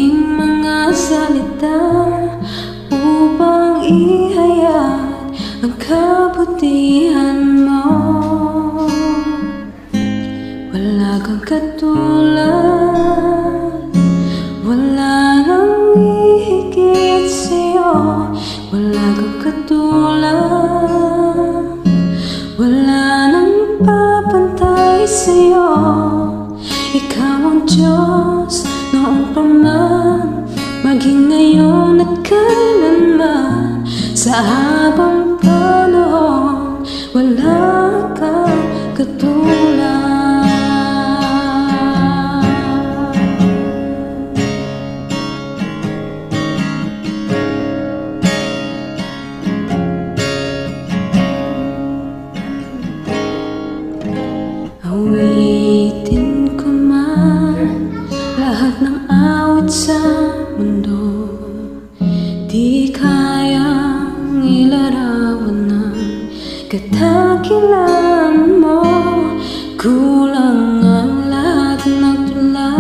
maging mga salita upang ihayag ang kabutihan mo. Wala kang katulad, wala nang ihigit sa'yo. Wala kang katulad, wala nang papantay sa'yo. Ikaw ang Diyos noon pa man, maging ngayon at kailanman. Sa habang panahon, wala kang katulad. Awitin ko man lahat ng awit sa mundo, di kayang ilarawan ng katakilan mo. Kulang ang lahat ng tula,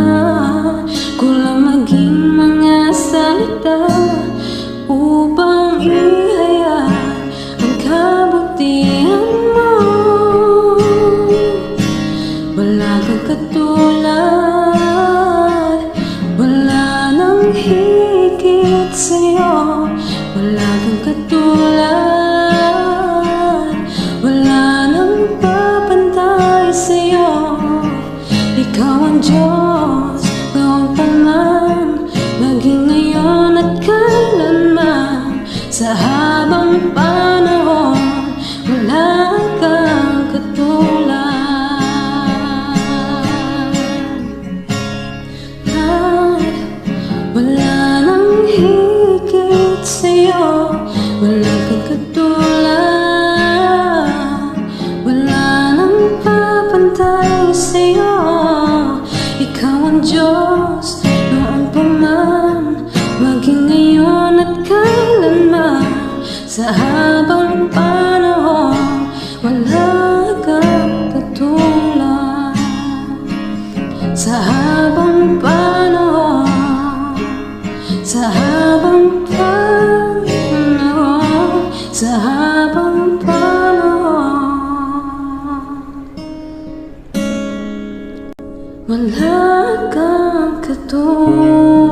kulang maging mga salita upang ihayag ang kabutihan mo. Wala kang katulad, wala nang higit sa'yo. Wala kang katulad, wala nang papantay sa'yo. Ikaw ang Diyos noon pa man, maging ngayon at kailanman. Sa habang panahon, wala kang katulad. Wala nang higit sa'yo. Wala kang katulad, wala nang papantay sa'yo. Ikaw ang Diyos noon pa man, maging ngayon at kailanman. Sa habang panahon, wala kang katulad. Sa habang panahon, sa habang panahon, sa habang panahon, wala kang katulad.